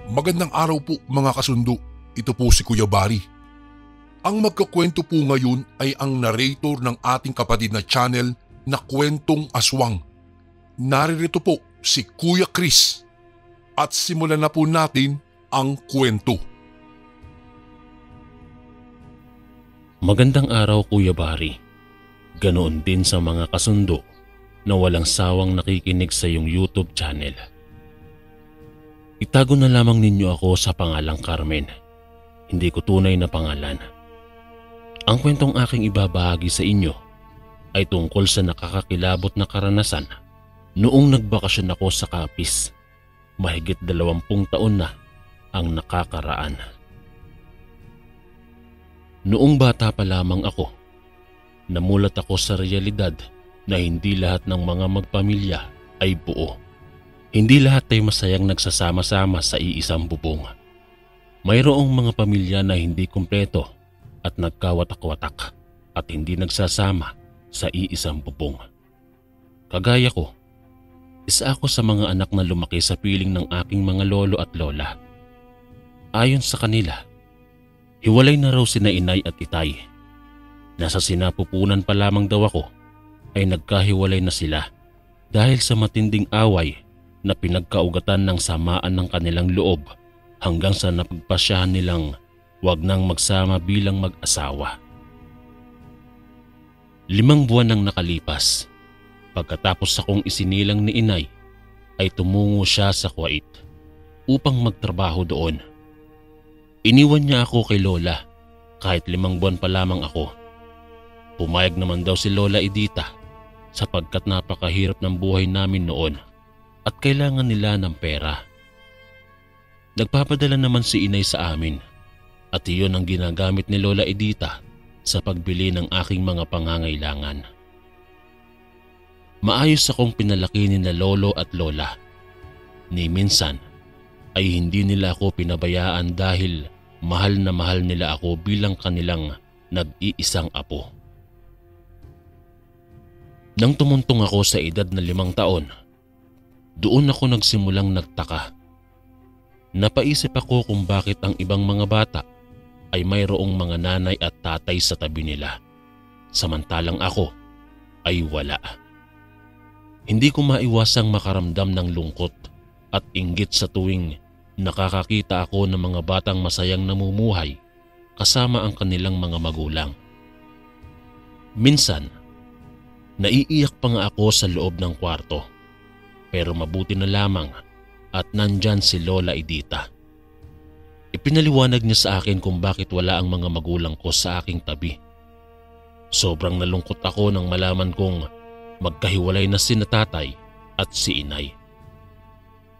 Magandang araw po mga kasundo, ito po si Kuya Bari. Ang magkakwento po ngayon ay ang narrator ng ating kapatid na channel na Kwentong Aswang. Naririto po si Kuya Chris at simulan na po natin ang kwento. Magandang araw Kuya Bari. Ganoon din sa mga kasundo na walang sawang nakikinig sa iyong YouTube channel. Itago na lamang ninyo ako sa pangalang Carmen. Hindi ko tunay na pangalan. Ang kwentong aking ibabahagi sa inyo ay tungkol sa nakakakilabot na karanasan noong nagbakasyon ako sa Capiz. Mahigit 20 taon na ang nakakaraan. Noong bata pa lamang ako, namulat ako sa realidad na hindi lahat ng mga magpamilya ay buo. Hindi lahat ay masayang nagsasama-sama sa iisang bubong. Mayroong mga pamilya na hindi kumpleto at nagkawatak-watak at hindi nagsasama sa iisang bubong. Kagaya ko, isa ako sa mga anak na lumaki sa piling ng aking mga lolo at lola. Ayon sa kanila, hiwalay na raw sina inay at itay. Nasa sinapupunan pa lamang daw ako ay nagkahiwalay na sila dahil sa matinding away na pinagkaugatan ng samaan ng kanilang loob hanggang sa napagpasyahan nilang wag nang magsama bilang mag-asawa. 5 buwan nang nakalipas. Pagkatapos akong isinilang ni inay ay tumungo siya sa Kuwait upang magtrabaho doon. Iniwan niya ako kay lola kahit 5 buwan pa lamang ako. Pumayag naman daw si Lola Edita sapagkat napakahirap ng buhay namin noon at kailangan nila ng pera. Nagpapadala naman si inay sa amin at iyon ang ginagamit ni Lola Edita sa pagbili ng aking mga pangangailangan. Maayos akong pinalaki ni na lolo at lola. Ni minsan ay hindi nila ako pinabayaan dahil mahal na mahal nila ako bilang kanilang nag-iisang apo. Nang tumuntong ako sa edad na 5 taon, doon ako nagsimulang nagtaka. Napaisip ako kung bakit ang ibang mga bata ay mayroong mga nanay at tatay sa tabi nila, samantalang ako ay wala. Hindi ko maiwasang makaramdam ng lungkot at inggit sa tuwing nakakakita ako ng mga batang masayang namumuhay kasama ang kanilang mga magulang. Minsan, naiiyak pa nga ako sa loob ng kwarto. Pero mabuti na lamang at nandyan si Lola Edita. Ipinaliwanag niya sa akin kung bakit wala ang mga magulang ko sa aking tabi. Sobrang nalungkot ako nang malaman kong magkahiwalay na sina tatay at si inay.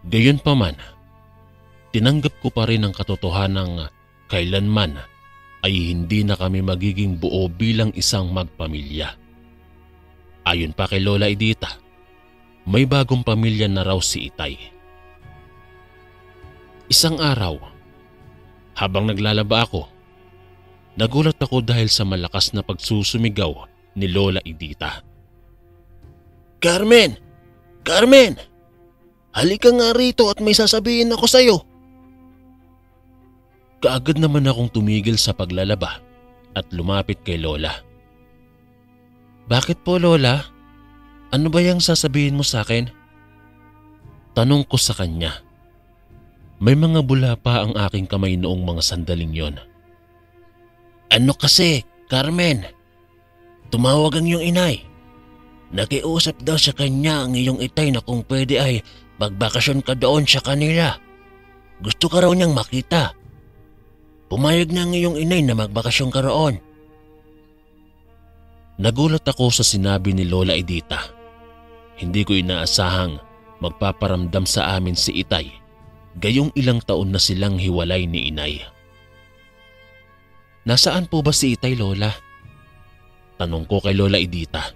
Gayunpaman, tinanggap ko pa rin ang katotohanang kailanman ay hindi na kami magiging buo bilang isang magpamilya. Ayon pa kay Lola Edita, may bagong pamilya na raw si Itay. Isang araw, habang naglalaba ako, nagulat ako dahil sa malakas na pagsusumigaw ni Lola Edita. "Carmen! Carmen! Halika nga rito at may sasabihin ako sa'yo." Kaagad naman akong tumigil sa paglalaba at lumapit kay Lola. "Bakit po, Lola? Ano ba yung sasabihin mo sa akin?" Tanong ko sa kanya. May mga bula pa ang aking kamay noong mga sandaling yon. "Ano kasi, Carmen? Tumawag ang iyong inay. Nakiusap daw sa kanya ang iyong itay na kung pwede ay magbakasyon ka doon sa kanila. Gusto ka raw niyang makita. Pumayag na ang iyong inay na magbakasyon ka roon." Nagulat ako sa sinabi ni Lola Edita. Hindi ko inaasahang magpaparamdam sa amin si Itay, gayong ilang taon na silang hiwalay ni inay. "Nasaan po ba si Itay, Lola?" Tanong ko kay Lola Edita.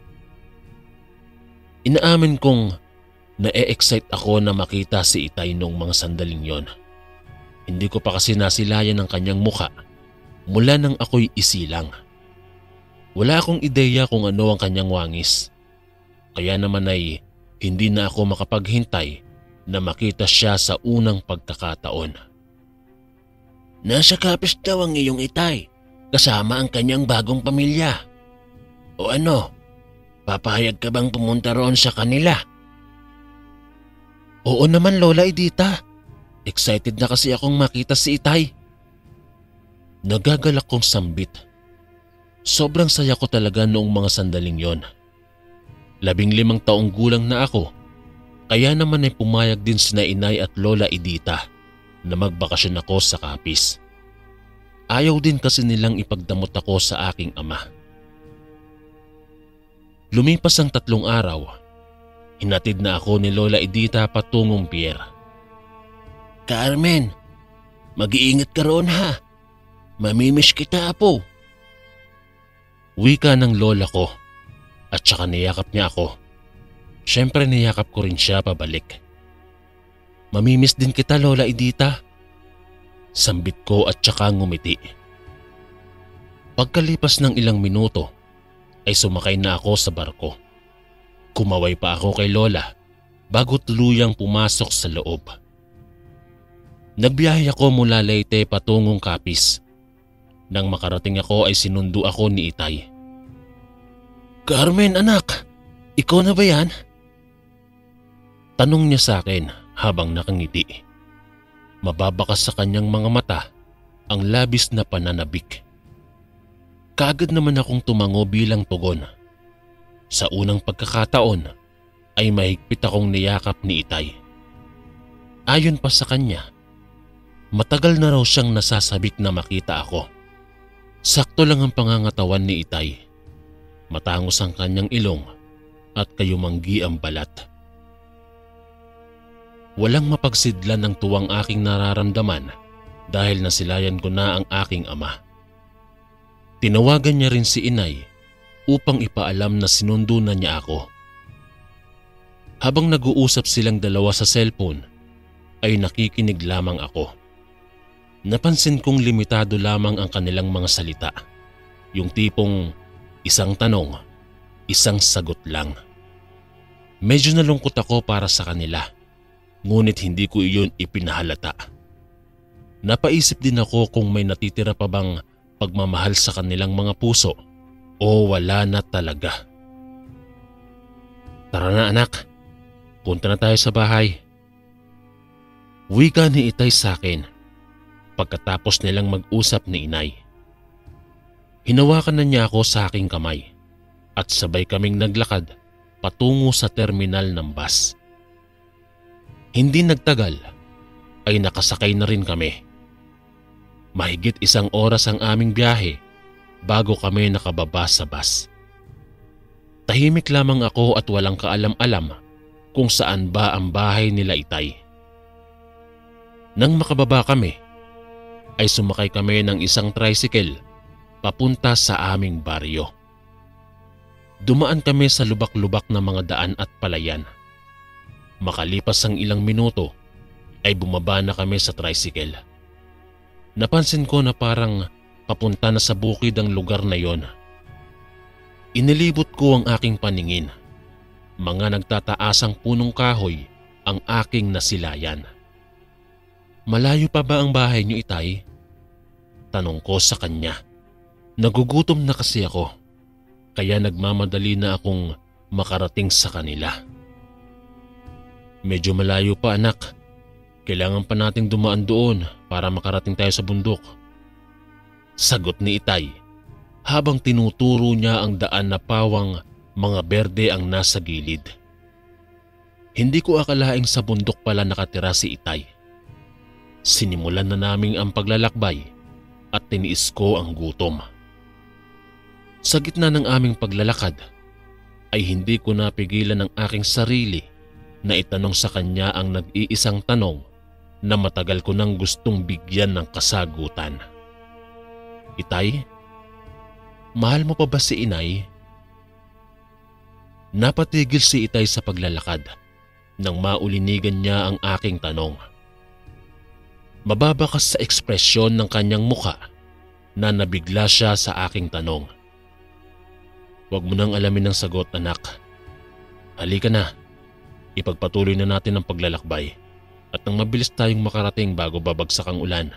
Inaamin kong na-e-excite ako na makita si Itay noong mga sandaling yon. Hindi ko pa kasi nasilayan ang kanyang muka mula nang ako'y isilang. Wala akong ideya kung ano ang kanyang wangis. Kaya naman ay hindi na ako makapaghintay na makita siya sa unang pagkakataon. Nasa Capiz daw ang iyong itay, kasama ang kanyang bagong pamilya. O ano, papayag ka bang pumunta roon sa kanila? Oo naman Lola Edita. Excited na kasi akong makita si itay. Nagagalak kong sambit. Sobrang saya ko talaga noong mga sandaling yon. 15 taong gulang na ako, kaya naman ay pumayag din sina Inay at Lola Edita na magbakasyon ako sa Capiz. Ayaw din kasi nilang ipagdamot ako sa aking ama. Lumipas ang 3 araw, hinatid na ako ni Lola Edita patungong pier. Carmen, mag-iingat ka roon ha. Mamimiss kita apo. Wika ng lola ko at saka niyakap niya ako. Siyempre niyakap ko rin siya pabalik. Mamimiss din kita Lola Edita. Sambit ko at saka ngumiti. Pagkalipas ng ilang minuto ay sumakay na ako sa barko. Kumaway pa ako kay Lola bago tuluyang pumasok sa loob. Nagbiyahe ako mula Leyte patungong Capiz. Nang makarating ako ay sinundo ako ni Itay. Carmen anak, ikaw na ba yan? Tanong niya sa akin habang nakangiti. Mababakas sa kanyang mga mata ang labis na pananabik. Kaagad naman akong tumango bilang tugon. Sa unang pagkakataon ay mahigpit akong niyakap ni Itay. Ayon pa sa kanya, matagal na raw siyang nasasabik na makita ako. Sakto lang ang pangangatawan ni Itay. Matangos ang kanyang ilong at kayumanggi ang balat. Walang mapagsidlan ng tuwang aking nararamdaman dahil nasilayan ko na ang aking ama. Tinawagan niya rin si Inay upang ipaalam na sinundo na niya ako. Habang nag-uusap silang dalawa sa cellphone, ay nakikinig lamang ako. Napansin kong limitado lamang ang kanilang mga salita. Yung tipong isang tanong, isang sagot lang. Medyo nalungkot ako para sa kanila, ngunit hindi ko iyon ipinahalata. Napaisip din ako kung may natitira pa bang pagmamahal sa kanilang mga puso o wala na talaga. Tara na anak, punta na tayo sa bahay. Wika ni Itay sa akin pagkatapos nilang mag-usap ni Inay. Hinawakan na niya ako sa aking kamay at sabay kaming naglakad patungo sa terminal ng bus. Hindi nagtagal ay nakasakay na rin kami. Mahigit 1 oras ang aming biyahe bago kami nakababa sa bus. Tahimik lamang ako at walang kaalam-alam kung saan ba ang bahay nila Itay. Nang makababa kami, ay sumakay kami ng isang tricycle papunta sa aming baryo. Dumaan kami sa lubak-lubak na mga daan at palayan. Makalipas ang ilang minuto ay bumaba na kami sa tricycle. Napansin ko na parang papunta na sa bukid ang lugar na yon. Inilibot ko ang aking paningin. Mga nagtataasang punong kahoy ang aking nasilayan. Malayo pa ba ang bahay niyo Itay? Tanong ko sa kanya. Nagugutom na kasi ako, kaya nagmamadali na akong makarating sa kanila. Medyo malayo pa anak. Kailangan pa nating dumaan doon para makarating tayo sa bundok. Sagot ni Itay habang tinuturo niya ang daan na pawang mga berde ang nasa gilid. Hindi ko akalaing sa bundok pala nakatira si Itay. Sinimulan na naming ang paglalakbay at tiniis ko ang gutom. Sa gitna ng aming paglalakad ay hindi ko napigilan ang aking sarili na itanong sa kanya ang nag-iisang tanong na matagal ko nang gustong bigyan ng kasagutan. Itay, mahal mo pa ba si Inay? Napatigil si Itay sa paglalakad nang maulinigan niya ang aking tanong. Mababakas sa ekspresyon ng kanyang mukha na nabigla siya sa aking tanong. Huwag mo nang alamin ang sagot anak. Halika na, ipagpatuloy na natin ang paglalakbay at nang mabilis tayong makarating bago babagsak ang ulan.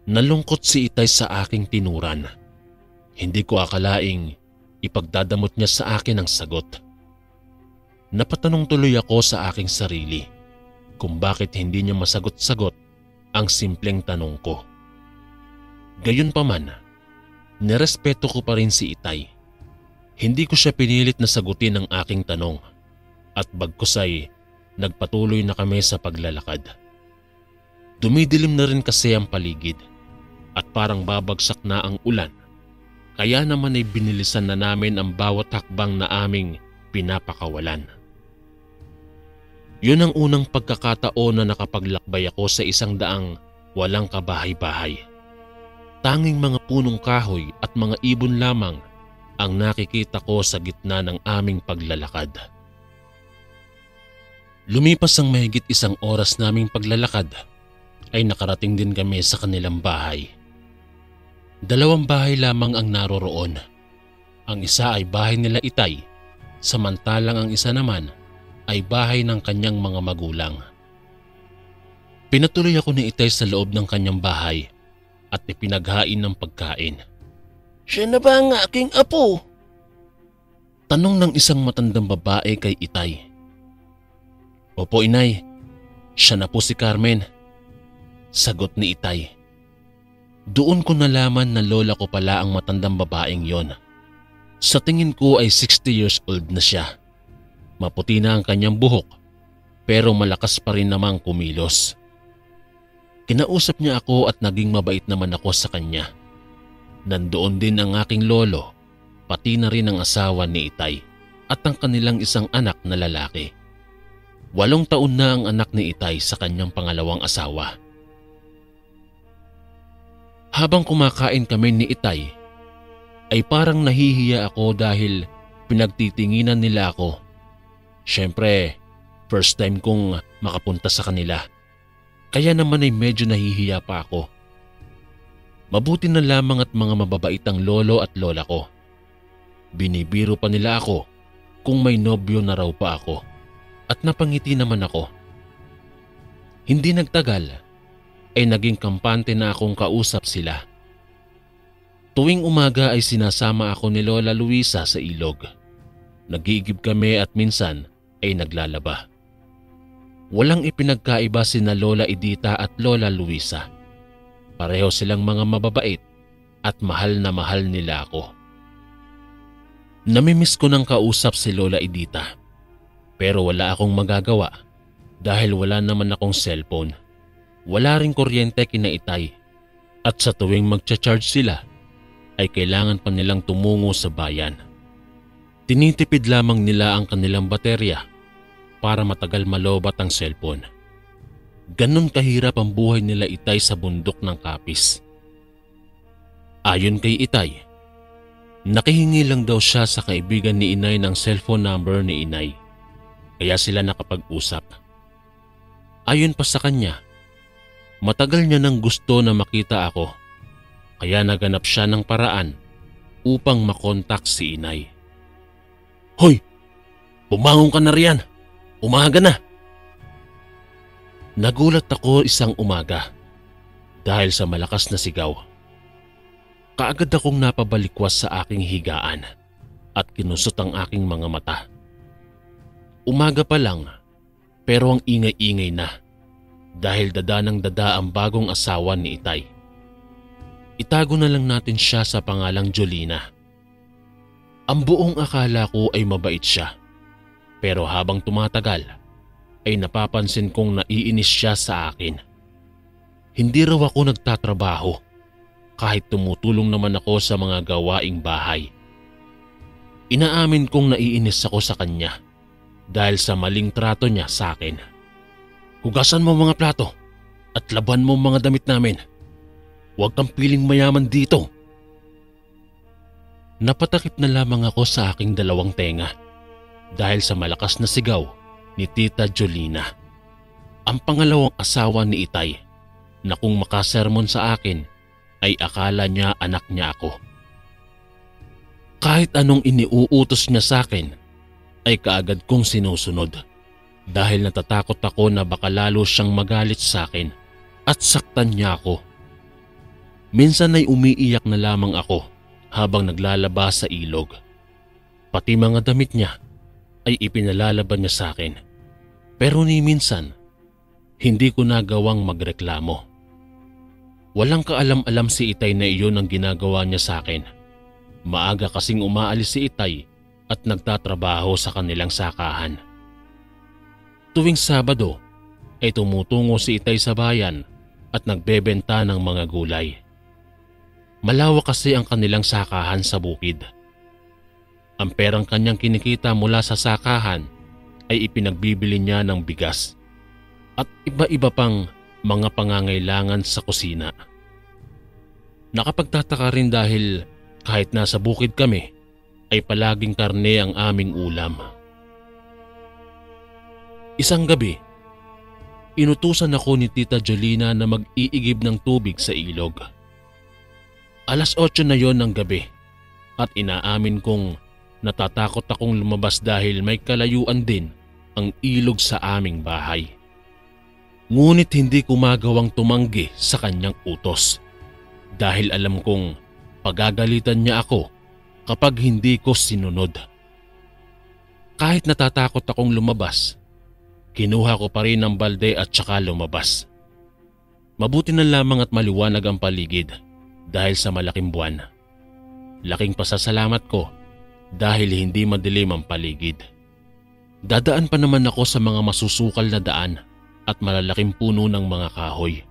Nalungkot si Itay sa aking tinuran. Hindi ko akalaing ipagdadamot niya sa akin ang sagot. Napatanong tuloy ako sa aking sarili kung bakit hindi niya masagot-sagot ang simpleng tanong ko. Gayunpaman, nirespeto ko pa rin si Itay. Hindi ko siya pinilit na sagutin ang aking tanong at bagkus ay nagpatuloy na kami sa paglalakad. Dumidilim na rin kasi ang paligid at parang babagsak na ang ulan, kaya naman ay binilisan na namin ang bawat hakbang na aming pinapakawalan. Yun ang unang pagkakataon na nakapaglakbay ako sa isang daang walang kabahay-bahay. Tanging mga punong kahoy at mga ibon lamang ang nakikita ko sa gitna ng aming paglalakad. Lumipas ang mahigit 1 oras naming paglalakad ay nakarating din kami sa kanilang bahay. 2 bahay lamang ang naroroon. Ang isa ay bahay nila Itay, samantalang ang isa naman ay bahay ng kanyang mga magulang. Pinatuloy ako ni Itay sa loob ng kanyang bahay at ipinaghain ng pagkain. Siya na ba ang aking apo? Tanong ng isang matandang babae kay Itay. Opo, Inay. Siya na po si Carmen. Sagot ni Itay. Doon ko nalaman na lola ko pala ang matandang babaeng yon. Sa tingin ko ay 60 years old na siya. Maputi na ang kanyang buhok pero malakas pa rin namang kumilos. Kinausap niya ako at naging mabait naman ako sa kanya. Nandoon din ang aking lolo, pati na rin ang asawa ni Itay at ang kanilang isang anak na lalaki. 8 taon na ang anak ni Itay sa kanyang pangalawang asawa. Habang kumakain kami ni Itay, ay parang nahihiya ako dahil pinagtitinginan nila ako. Siyempre, first time kong makapunta sa kanila. Kaya naman ay medyo nahihiya pa ako. Mabuti na lamang at mga mababait ang lolo at lola ko. Binibiro pa nila ako kung may nobyo na raw pa ako at napangiti naman ako. Hindi nagtagal ay naging kampante na akong kausap sila. Tuwing umaga ay sinasama ako ni Lola Luisa sa ilog. Nag-iigib kami at minsan ay naglalaba. Walang ipinagkaiba sina Lola Edita at Lola Luisa. Pareho silang mga mababait at mahal na mahal nila ako. Namimiss ko ng kausap si Lola Edita. Pero wala akong magagawa dahil wala naman akong cellphone. Wala ring kuryente kina Itay at sa tuwing magcha-charge sila ay kailangan pa nilang tumungo sa bayan. Tinitipid lamang nila ang kanilang baterya para matagal malobat ang cellphone. Ganon kahirap ang buhay nila Itay sa bundok ng Kapis. Ayon kay Itay, nakihingi lang daw siya sa kaibigan ni Inay ng cellphone number ni Inay, kaya sila nakapag-usap. Ayon pa sa kanya, matagal niya nang gusto na makita ako, kaya naganap siya ng paraan upang makontak si Inay. Hoy! Bumangon ka na riyan! Umaga na! Nagulat ako isang umaga dahil sa malakas na sigaw. Kaagad akong napabalikwas sa aking higaan at kinusot ang aking mga mata. Umaga pa lang pero ang ingay-ingay na dahil dada ng dada ang bagong asawa ni Itay. Itago na lang natin siya sa pangalang Jolina. Ang buong akala ko ay mabait siya. Pero habang tumatagal, ay napapansin kong naiinis siya sa akin. Hindi raw ako nagtatrabaho kahit tumutulong naman ako sa mga gawaing bahay. Inaamin kong naiinis ako sa kanya dahil sa maling trato niya sa akin. Hugasan mo mga plato at laban mo mga damit namin. Huwag kang piling mayaman dito. Napatakip na lamang ako sa aking 2 tenga dahil sa malakas na sigaw ni Tita Jolina, ang pangalawang asawa ni Itay, na kung makasermon sa akin ay akala niya anak niya ako. Kahit anong iniuutos niya sa akin ay kaagad kong sinusunod dahil natatakot ako na baka lalo siyang magalit sa akin at saktan niya ako. Minsan ay umiiyak na lamang ako habang naglalabas sa ilog. Pati mga damit niya ay ipinalalaban niya sa akin. Pero ni minsan, hindi ko nagawang magreklamo. Walang kaalam-alam si Itay na iyon ang ginagawa niya sa akin. Maaga kasing umaalis si Itay at nagtatrabaho sa kanilang sakahan. Tuwing Sabado ay tumutungo si Itay sa bayan at nagbebenta ng mga gulay. Malawak kasi ang kanilang sakahan sa bukid. Ang perang kanyang kinikita mula sa sakahan ay ipinagbibili niya ng bigas at iba-iba pang mga pangangailangan sa kusina. Nakapagtataka rin dahil kahit nasa bukid kami ay palaging karne ang aming ulam. Isang gabi, inutusan ako ni Tita Jolina na mag-iigib ng tubig sa ilog. 8:00 na yon ng gabi at inaamin kong natatakot akong lumabas dahil may kalayuan din ang ilog sa aming bahay. Ngunit hindi ko magawang tumanggi sa kanyang utos dahil alam kong pagagalitan niya ako kapag hindi ko sinunod. Kahit natatakot akong lumabas, kinuha ko pa rin ang balde at saka lumabas. Mabuti na lamang at maliwanag ang paligid dahil sa malaking buwan. Laking pasasalamat ko dahil hindi madilim ang paligid. Dadaan pa naman ako sa mga masusukal na daan at malalaking puno ng mga kahoy.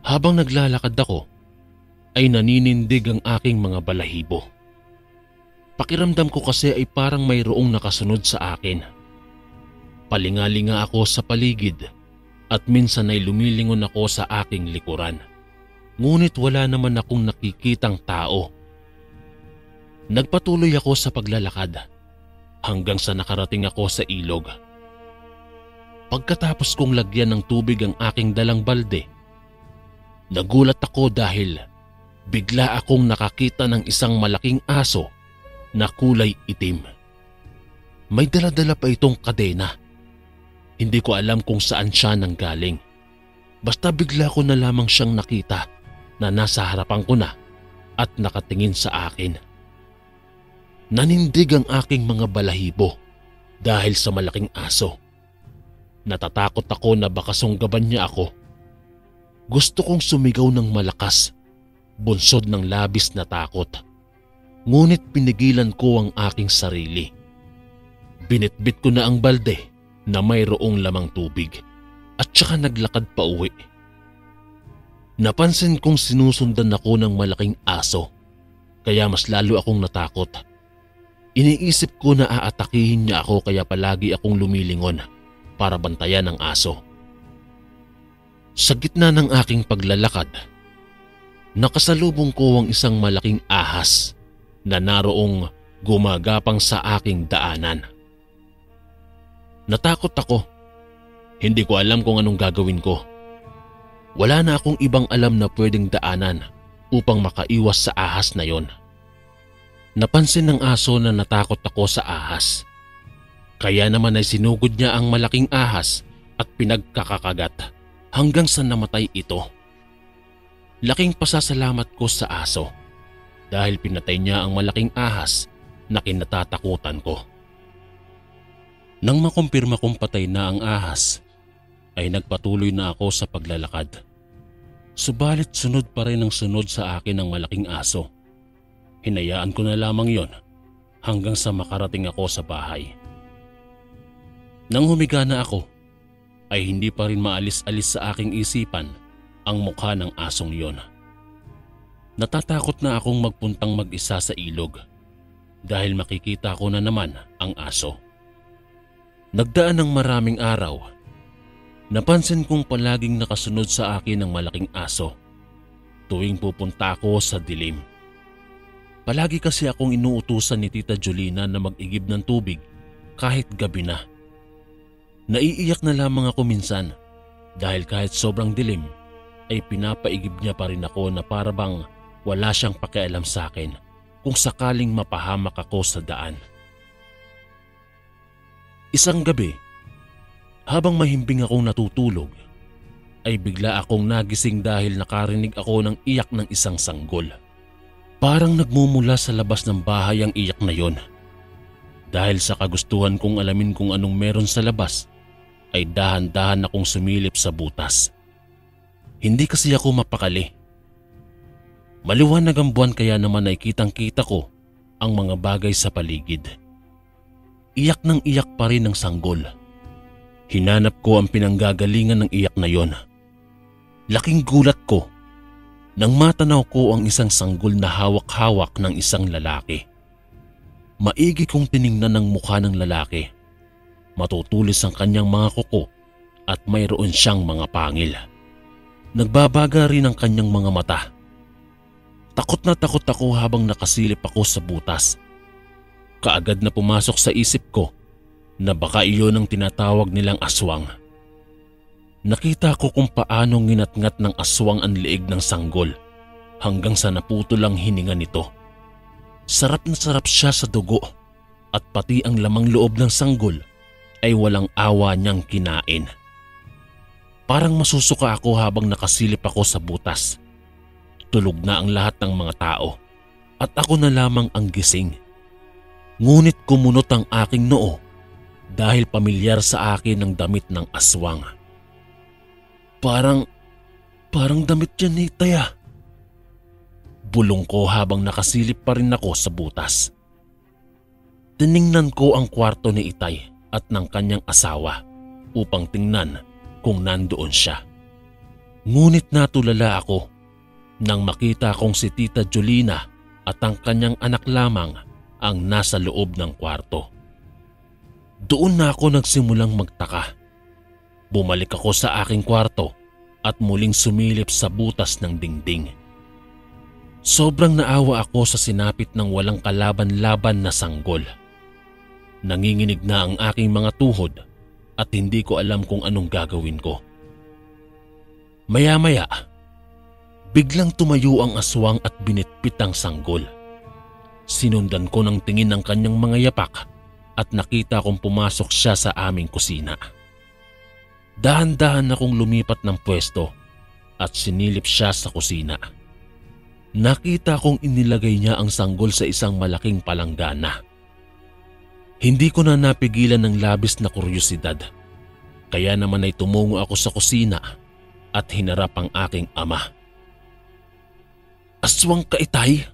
Habang naglalakad ako, ay naninindig ang aking mga balahibo. Pakiramdam ko kasi ay parang mayroong nakasunod sa akin. Palingalinga ako sa paligid at minsan ay lumilingon ako sa aking likuran. Ngunit wala naman akong nakikitang tao. Nagpatuloy ako sa paglalakad hanggang sa nakarating ako sa ilog. Pagkatapos kong lagyan ng tubig ang aking dalang balde, nagulat ako dahil bigla akong nakakita ng isang malaking aso na kulay itim. May dala-dala pa itong kadena. Hindi ko alam kung saan siya nanggaling. Basta bigla ko na lamang siyang nakita na nasa harapan ko na at nakatingin sa akin. Nanindig ang aking mga balahibo dahil sa malaking aso. Natatakot ako na baka sunggaban niya ako. Gusto kong sumigaw ng malakas, bunsod ng labis na takot. Ngunit pinigilan ko ang aking sarili. Binitbit ko na ang balde na mayroong lamang tubig at saka naglakad pa uwi. Napansin kong sinusundan ako ng malaking aso, kaya mas lalo akong natakot. Iniisip ko na aatakihin niya ako kaya palagi akong lumilingon para bantayan ang aso. Sa gitna ng aking paglalakad, nakasalubong ko ang isang malaking ahas na naroong gumagapang sa aking daanan. Natakot ako. Hindi ko alam kung anong gagawin ko. Wala na akong ibang alam na pwedeng daanan upang makaiwas sa ahas na yon. Napansin ng aso na natakot ako sa ahas. Kaya naman ay sinugod niya ang malaking ahas at pinagkakakagat hanggang sa namatay ito. Laking pasasalamat ko sa aso dahil pinatay niya ang malaking ahas na kinatatakutan ko. Nang makumpirma kong patay na ang ahas, ay nagpatuloy na ako sa paglalakad. Subalit sunod pa rin ang sunod sa akin ang malaking aso. Hinayaan ko na lamang yon hanggang sa makarating ako sa bahay. Nang humiga na ako, ay hindi pa rin maalis-alis sa aking isipan ang mukha ng asong yon. Natatakot na akong magpuntang mag-isa sa ilog dahil makikita ko na naman ang aso. Nagdaan ng maraming araw, napansin kong palaging nakasunod sa akin ang malaking aso tuwing pupunta ako sa dilim. Palagi kasi akong inuutusan ni Tita Jolina na mag-igib ng tubig kahit gabi na. Naiiyak na lamang ako minsan dahil kahit sobrang dilim ay pinapaigib niya pa rin ako na para bang wala siyang pakialam sa akin kung sakaling mapahamak ako sa daan. Isang gabi, habang mahimbing akong natutulog, ay bigla akong nagising dahil nakarinig ako ng iyak ng isang sanggol. Parang nagmumula sa labas ng bahay ang iyak na yon. Dahil sa kagustuhan kong alamin kung anong meron sa labas, ay dahan-dahan akong sumilip sa butas. Hindi kasi ako mapakali. Maliwanag ang buwan kaya naman ay kitang-kita ko ang mga bagay sa paligid. Iyak ng iyak pa rin ang sanggol. Hinanap ko ang pinanggagalingan ng iyak na yon. Laking gulat ko nang matanaw ko ang isang sanggol na hawak-hawak ng isang lalaki. Maigi kong tiningnan ang mukha ng lalaki. Matutulis ang kanyang mga kuko at mayroon siyang mga pangil. Nagbabaga rin ang kanyang mga mata. Takot na takot ako habang nakasilip ako sa butas. Kaagad na pumasok sa isip ko na baka iyon ang tinatawag nilang aswang. Nakita ko kung paano nginatngat ng aswang ang liig ng sanggol hanggang sa naputol ang hininga nito. Sarap na sarap siya sa dugo at pati ang lamang loob ng sanggol ay walang awa niyang kinain. Parang masusuka ako habang nakasilip ako sa butas. Tulog na ang lahat ng mga tao at ako na lamang ang gising. Ngunit kumunot ang aking noo dahil pamilyar sa akin ang damit ng aswang. Parang damit yan ni Itay ah. Bulong ko habang nakasilip pa rin ako sa butas. Tiningnan ko ang kwarto ni Itay at ng kanyang asawa upang tingnan kung nandoon siya. Ngunit natulala ako nang makita kong si Tita Jolina at ang kanyang anak lamang ang nasa loob ng kwarto. Doon na ako nagsimulang magtaka. Bumalik ako sa aking kwarto at muling sumilip sa butas ng dingding. Sobrang naawa ako sa sinapit ng walang kalaban-laban na sanggol. Nanginginig na ang aking mga tuhod at hindi ko alam kung anong gagawin ko. Maya-maya, biglang tumayo ang aswang at binitbit ang sanggol. Sinundan ko ng tingin ng kanyang mga yapak at nakita kong pumasok siya sa aming kusina. Dahan-dahan akong lumipat ng pwesto at sinilip siya sa kusina. Nakita kong inilagay niya ang sanggol sa isang malaking palanggana. Hindi ko na napigilan ng labis na kuryosidad. Kaya naman ay tumungo ako sa kusina at hinarap ang aking ama. "Aswang ka, Itay?"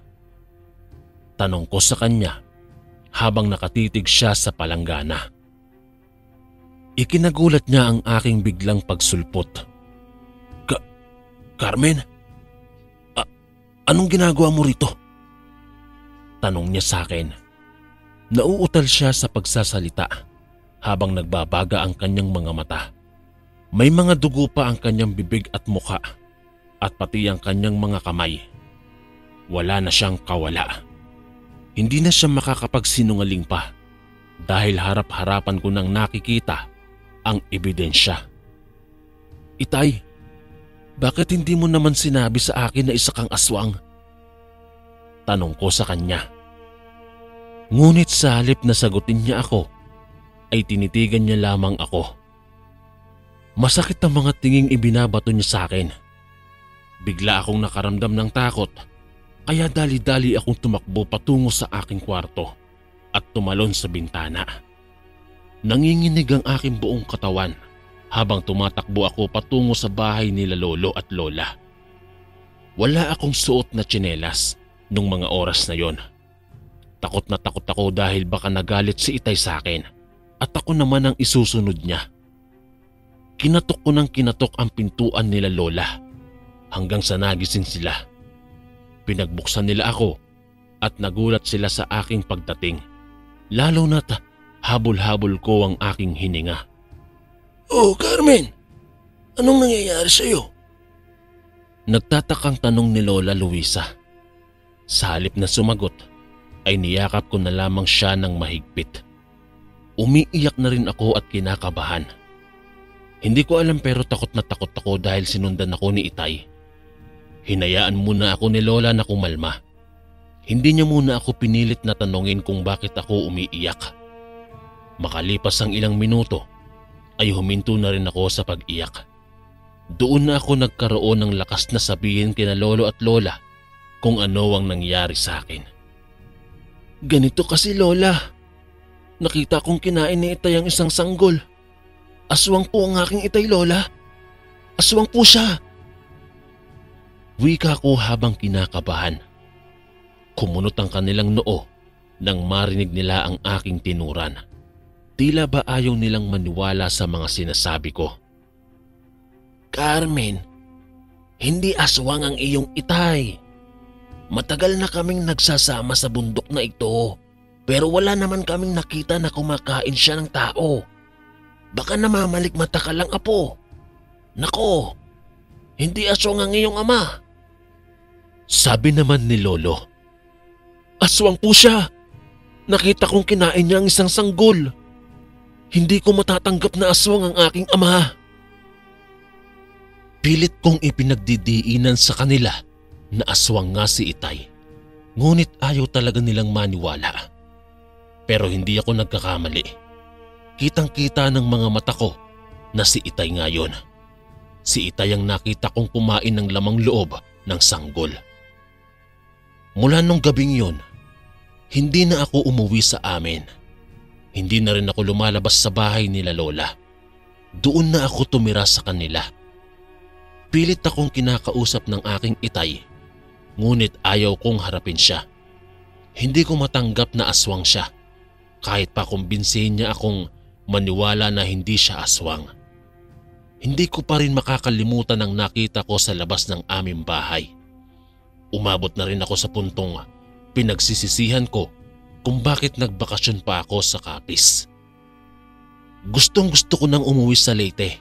Tanong ko sa kanya habang nakatitig siya sa palanggana. Ikinagulat niya ang aking biglang pagsulpot. Carmen? Anong ginagawa mo rito?" Tanong niya sa akin. Nauutal siya sa pagsasalita habang nagbabaga ang kanyang mga mata. May mga dugo pa ang kanyang bibig at muka at pati ang kanyang mga kamay. Wala na siyang kawala. Hindi na siya makakapagsinungaling pa dahil harap-harapan ko nang nakikita ang ebidensya. "Itay, bakit hindi mo naman sinabi sa akin na isa kang aswang?" Tanong ko sa kanya. Ngunit sa halip na sagutin niya ako, ay tinitigan niya lamang ako. Masakit ang mga tinging ibinabato niya sa akin. Bigla akong nakaramdam ng takot, kaya dali-dali akong tumakbo patungo sa aking kwarto at tumalon sa bintana. Nanginginig ang aking buong katawan habang tumatakbo ako patungo sa bahay nila lolo at lola. Wala akong suot na tsinelas nung mga oras na yon. Takot na takot ako dahil baka nagalit si Itay sa akin at ako naman ang isusunod niya. Kinatok ko ng kinatok ang pintuan nila lola hanggang sa nagising sila. Pinagbuksan nila ako at nagulat sila sa aking pagdating. Lalo na't habol-habol ko ang aking hininga. "Oh, Carmen! Anong nangyayari sa'yo?" Nagtatakang tanong ni Lola Luisa. Sa halip na sumagot, ay niyakap ko na lamang siya ng mahigpit. Umiiyak na rin ako at kinakabahan. Hindi ko alam pero takot na takot ako dahil sinundan ako ni Itay. Hinayaan muna ako ni Lola na kumalma. Hindi niya muna ako pinilit na tanongin kung bakit ako umiiyak. Makalipas ang ilang minuto, ay huminto na rin ako sa pag-iyak. Doon na ako nagkaroon ng lakas na sabihin kina lolo at lola kung ano ang nangyari sa akin. Ganito kasi lola, nakita kong kinain ni Itay ang isang sanggol. Aswang po ang aking Itay lola. Aswang po siya. Wika ko habang kinakabahan. Kumunot ang kanilang noo nang marinig nila ang aking tinuran. Tila ba ayaw nilang maniwala sa mga sinasabi ko. Carmen, hindi aswang ang iyong Itay. Matagal na kaming nagsasama sa bundok na ito, pero wala naman kaming nakita na kumakain siya ng tao. Baka namamalikmata ka lang, apo. Nako, hindi aswang ang iyong ama. Sabi naman ni lolo. Aswang po siya. Nakita kong kinain niya ang isang sanggol. Hindi ko matatanggap na aswang ang aking ama. Pilit kong ipinagdidiinan sa kanila na aswang nga si Itay. Ngunit ayaw talaga nilang maniwala. Pero hindi ako nagkakamali. Kitang-kita ng mga mata ko na si Itay nga yun. Si Itay ang nakita kong kumain ng lamang loob ng sanggol. Mula nung gabing yun, hindi na ako umuwi sa amin. Hindi na rin ako lumalabas sa bahay nila lola. Doon na ako tumira sa kanila. Pilit akong kinakausap ng aking Itay, ngunit ayaw kong harapin siya. Hindi ko matanggap na aswang siya, kahit pa kumbinsihin niya akong maniwala na hindi siya aswang. Hindi ko pa rin makakalimutan ang nakita ko sa labas ng aming bahay. Umabot na rin ako sa puntong pinagsisisihan ko kung bakit nagbakasyon pa ako sa Capiz. Gustong-gusto ko nang umuwi sa Leyte.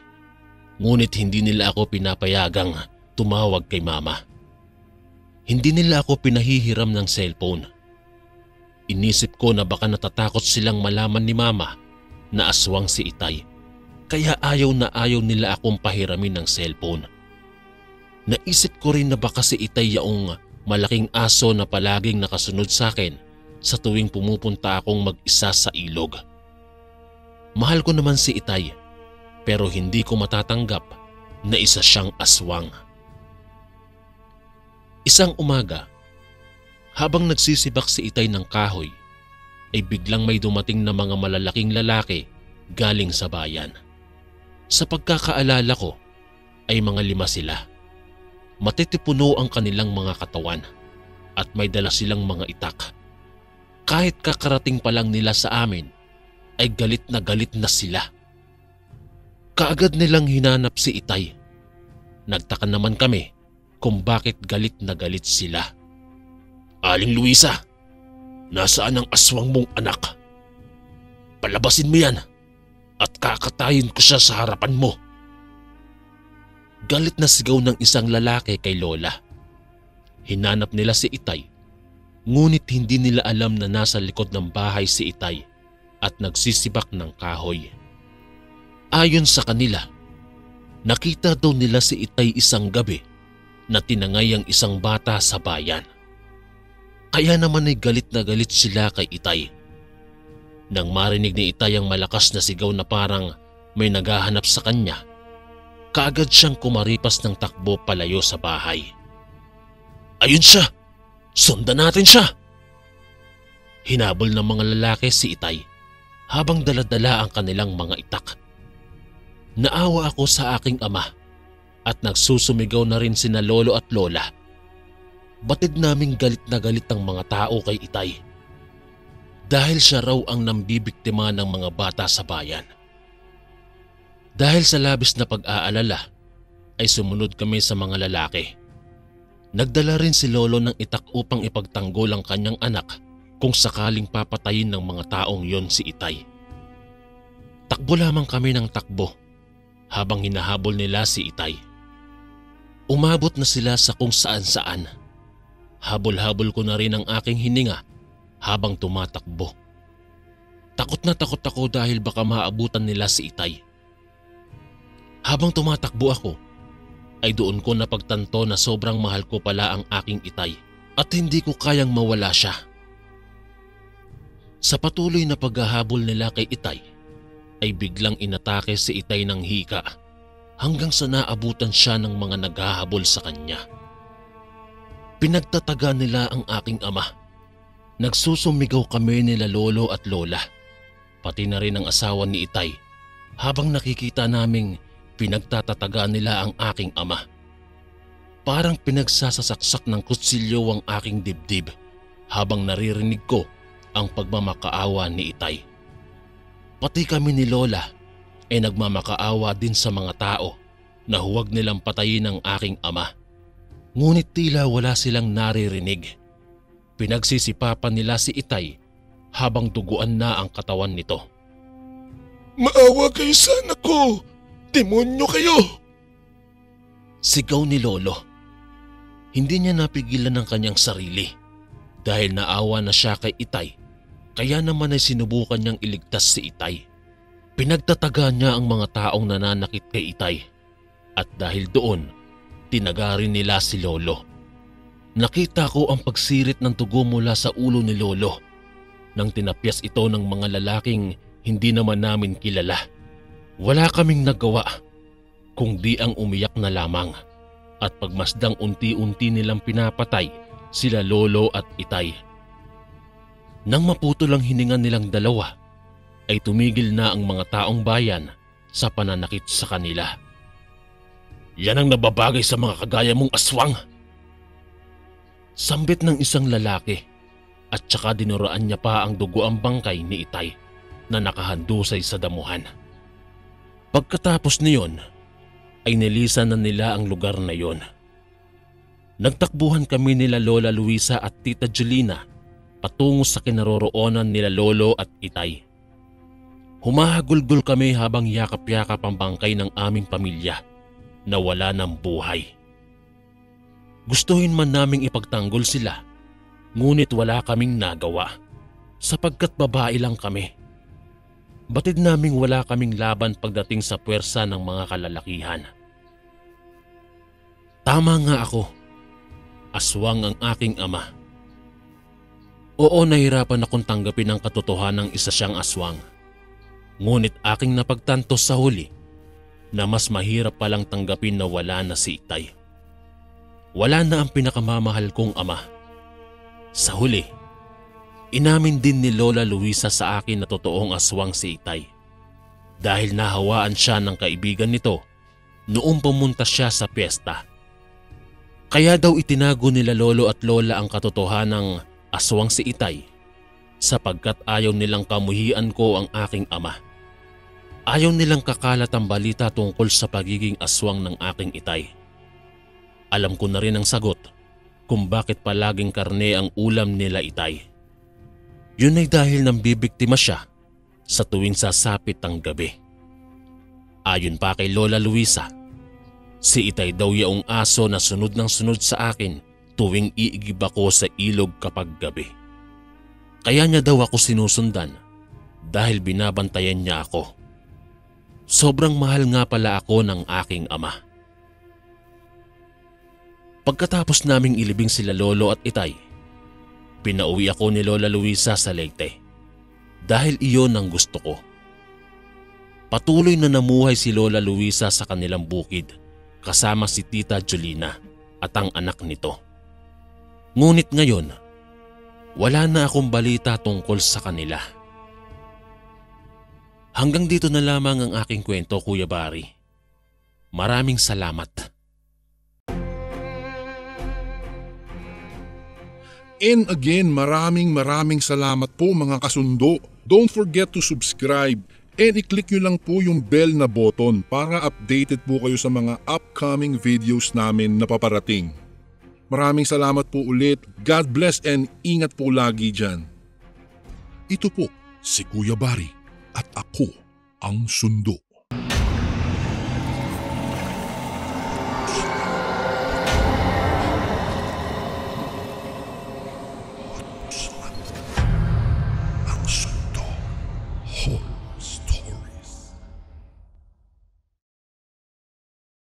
Ngunit hindi nila ako pinapayagang tumawag kay mama. Hindi nila ako pinahihiram ng cellphone. Inisip ko na baka natatakot silang malaman ni mama na aswang si Itay. Kaya ayaw nila akong pahiramin ng cellphone. Naisip ko rin na baka si Itay yaong malaking aso na palaging nakasunod sa akin sa tuwing pumupunta akong mag-isa sa ilog. Mahal ko naman si Itay. Pero hindi ko matatanggap na isa siyang aswang. Isang umaga, habang nagsisibak si Itay ng kahoy, ay biglang may dumating na mga malalaking lalaki galing sa bayan. Sa pagkakaalala ko, ay mga 5 sila. Matitipuno ang kanilang mga katawan at may dala silang mga itak. Kahit kakarating pa lang nila sa amin, ay galit na sila. Kaagad nilang hinanap si Itay. Nagtaka naman kami kung bakit galit na galit sila. Aling Luisa, nasaan ang aswang mong anak? Palabasin mo yan at kakatayin ko siya sa harapan mo. Galit na sigaw ng isang lalaki kay lola. Hinanap nila si Itay, ngunit hindi nila alam na nasa likod ng bahay si Itay at nagsisibak ng kahoy. Ayon sa kanila, nakita daw nila si Itay isang gabi na tinangay ang isang bata sa bayan. Kaya naman ay galit na galit sila kay Itay. Nang marinig ni Itay ang malakas na sigaw na parang may naghahanap sa kanya, kaagad siyang kumaripas ng takbo palayo sa bahay. Ayun siya! Sundan natin siya! Hinabol ng mga lalaki si Itay habang daladala ang kanilang mga itak. Naawa ako sa aking ama at nagsusumigaw na rin sina lolo at lola. Batid naming galit na galit ang mga tao kay Itay dahil siya raw ang nambibiktima ng mga bata sa bayan. Dahil sa labis na pag-aalala ay sumunod kami sa mga lalaki. Nagdala rin si lolo ng itak upang ipagtanggol ang kanyang anak kung sakaling papatayin ng mga taong yon si Itay. Takbo lamang kami ng takbo habang hinahabol nila si Itay. Umabot na sila sa kung saan-saan. Habol-habol ko na rin ang aking hininga habang tumatakbo. Takot na takot ako dahil baka maabutan nila si Itay. Habang tumatakbo ako, ay doon ko napagtanto na sobrang mahal ko pala ang aking Itay at hindi ko kayang mawala siya. Sa patuloy na paghahabol nila kay Itay, ay biglang inatake si Itay ng hika. hanggang sa naabutan siya ng mga naghahabol sa kanya. Pinagtataga nila ang aking ama. Nagsusumigaw kami nila lolo at lola, pati na rin ang asawa ni Itay, habang nakikita naming pinagtatataga nila ang aking ama. Parang pinagsasasaksak ng kutsilyo ang aking dibdib habang naririnig ko ang pagmamakaawa ni Itay. Pati kami ni Lola ay nagmamakaawa din sa mga tao na huwag nilang patayin ang aking ama. Ngunit tila wala silang naririnig. Pinagsisipapan nila si Itay habang duguan na ang katawan nito. Maawa kayo sa anak ko! Demonyo kayo! Sigaw ni Lolo. Hindi niya napigilan ang kanyang sarili dahil naawa na siya kay Itay, kaya naman ay sinubukan niyang iligtas si Itay. Pinagtataga niya ang mga taong nananakit kay Itay at dahil doon, tinaga rin nila si Lolo. Nakita ko ang pagsirit ng dugo mula sa ulo ni Lolo nang tinapyas ito ng mga lalaking hindi naman namin kilala. Wala kaming nagawa kundi ang umiyak na lamang at pagmasdang unti-unti nilang pinapatay sila Lolo at Itay. Nang maputol ang hininga nilang dalawa, ay tumigil na ang mga taong bayan sa pananakit sa kanila. Yan ang nababagay sa mga kagaya mong aswang! Sambit ng isang lalaki at saka dinuraan niya pa ang dugo ang bangkay ni Itay na nakahandusay sa damuhan. Pagkatapos niyon ay nilisan na nila ang lugar na yon. Nagtakbuhan kami nila Lola Luisa at Tita Julina patungo sa kinaroroonan nila Lolo at Itay. Humahagulgol kami habang yakap-yakap ang bangkay ng aming pamilya na wala ng buhay. Gustuhin man naming ipagtanggol sila, ngunit wala kaming nagawa sapagkat babae lang kami. Batid naming wala kaming laban pagdating sa puwersa ng mga kalalakihan. Tama nga ako, aswang ang aking ama. Oo, nahirapan akong tanggapin ang katotohanan ng isa siyang aswang. Ngunit aking napagtanto sa huli na mas mahirap palang tanggapin na wala na si Itay. Wala na ang pinakamamahal kong ama. Sa huli, inamin din ni Lola Luisa sa akin na totoong aswang si Itay dahil nahawaan siya ng kaibigan nito noong pumunta siya sa piyesta. Kaya daw itinago nila Lolo at Lola ang katotohanang aswang si Itay sapagkat ayaw nilang kamuhian ko ang aking ama. Ayaw nilang kakalat ang balita tungkol sa pagiging aswang ng aking Itay. Alam ko na rin ang sagot kung bakit palaging karne ang ulam nila Itay. Yun ay dahil nang bibiktima siya sa tuwing sasapit ang gabi. Ayon pa kay Lola Luisa, si Itay daw yaong aso na sunod ng sunod sa akin tuwing iigib ako sa ilog kapag gabi. Kaya niya daw ako sinusundan dahil binabantayan niya ako. Sobrang mahal nga pala ako ng aking ama. Pagkatapos naming ilibing sila Lolo at Itay, pinauwi ako ni Lola Luisa sa Leyte dahil iyon ang gusto ko. Patuloy na namuhay si Lola Luisa sa kanilang bukid kasama si Tita Julina at ang anak nito. Ngunit ngayon, wala na akong balita tungkol sa kanila. Hanggang dito na lamang ang aking kwento, Kuya Bari. Maraming salamat. And again, maraming salamat po mga kasundo. Don't forget to subscribe and i-click nyo lang po yung bell na button para updated po kayo sa mga upcoming videos namin na paparating. Maraming salamat po ulit. God bless and ingat po lagi dyan. Ito po si Kuya Bari at ako ang sundo. Ang sundo.